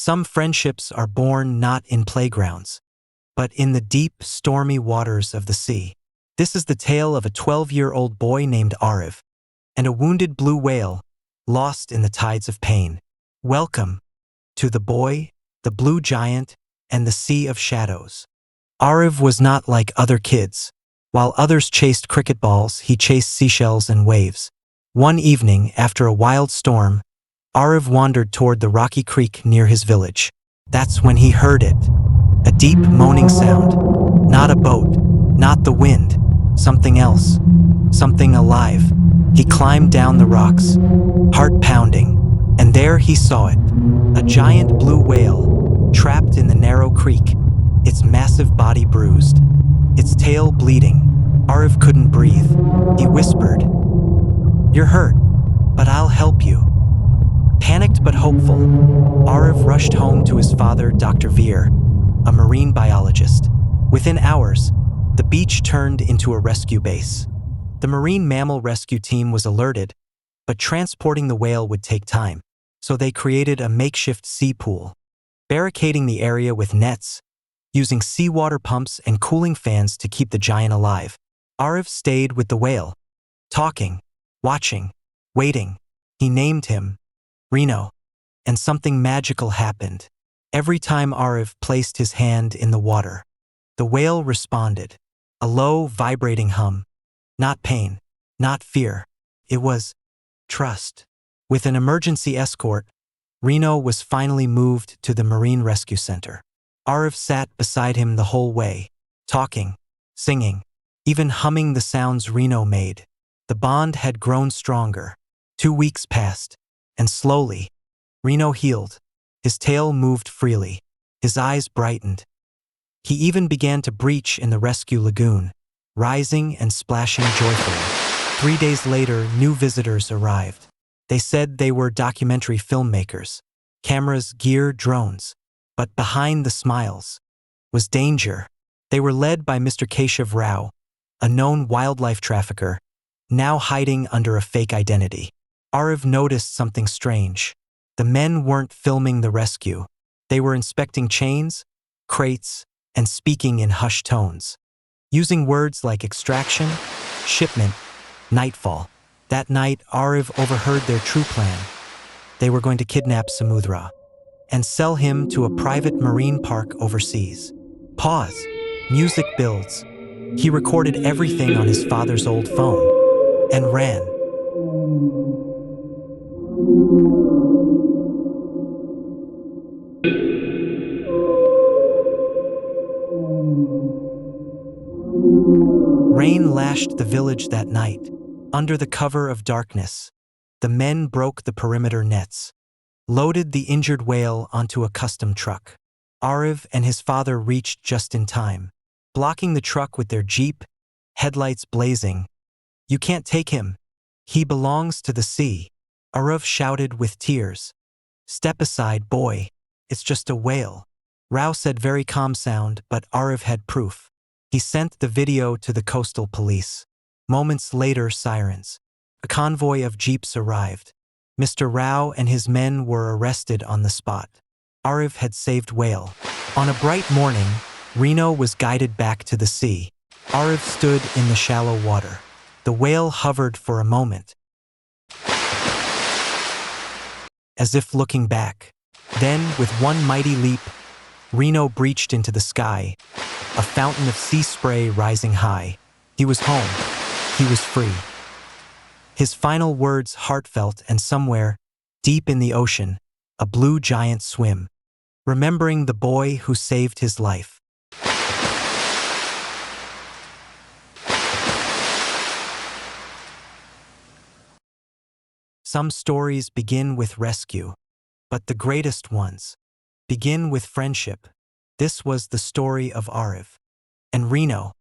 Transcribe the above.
Some friendships are born not in playgrounds, but in the deep, stormy waters of the sea. This is the tale of a 12-year-old boy named Ariv and a wounded blue whale lost in the tides of pain. Welcome to The Boy, the Blue Giant, and the Sea of Shadows. Ariv was not like other kids. While others chased cricket balls, he chased seashells and waves. One evening, after a wild storm, Ariv wandered toward the rocky creek near his village. That's when he heard it. A deep, moaning sound. Not a boat, not the wind. Something else. Something alive. He climbed down the rocks, heart pounding, and there he saw it. A giant blue whale, trapped in the narrow creek, its massive body bruised, its tail bleeding. Ariv couldn't breathe. He whispered, "You're hurt, but I'll help you." Panicked but hopeful, Ariv rushed home to his father, Dr. Veer, a marine biologist. Within hours, the beach turned into a rescue base. The marine mammal rescue team was alerted, but transporting the whale would take time, so they created a makeshift sea pool, barricading the area with nets, using seawater pumps and cooling fans to keep the giant alive. Ariv stayed with the whale, talking, watching, waiting. He named him Reno, and something magical happened. Every time Ariv placed his hand in the water, the whale responded, a low, vibrating hum. Not pain, not fear. It was trust. With an emergency escort, Reno was finally moved to the Marine Rescue Center. Ariv sat beside him the whole way, talking, singing, even humming the sounds Reno made. The bond had grown stronger. 2 weeks passed, and slowly, Reno healed. His tail moved freely. His eyes brightened. He even began to breach in the rescue lagoon, rising and splashing joyfully. 3 days later, new visitors arrived. They said they were documentary filmmakers. Cameras, gear, drones. But behind the smiles was danger. They were led by Mr. Keshav Rao, a known wildlife trafficker, now hiding under a fake identity. Ariv noticed something strange. The men weren't filming the rescue. They were inspecting chains, crates, and speaking in hushed tones, using words like extraction, shipment, nightfall. That night, Ariv overheard their true plan. They were going to kidnap Samudra and sell him to a private marine park overseas. Pause. Music builds. He recorded everything on his father's old phone and ran. Rain lashed the village that night. Under the cover of darkness, the men broke the perimeter nets, loaded the injured whale onto a custom truck. Ariv and his father reached just in time, blocking the truck with their jeep, headlights blazing. "You can't take him. He belongs to the sea," Ariv shouted with tears. "Step aside, boy. It's just a whale." Rao said very calm sound, but Ariv had proof. He sent the video to the coastal police. Moments later, sirens. A convoy of jeeps arrived. Mr. Rao and his men were arrested on the spot. Ariv had saved whale. On a bright morning, Reno was guided back to the sea. Ariv stood in the shallow water. The whale hovered for a moment, as if looking back. Then, with one mighty leap, Reno breached into the sky, a fountain of sea spray rising high. He was home. He was free. His final words heartfelt, and somewhere, deep in the ocean, a blue giant swim, remembering the boy who saved his life. Some stories begin with rescue, but the greatest ones begin with friendship. This was the story of Ariv and Reno,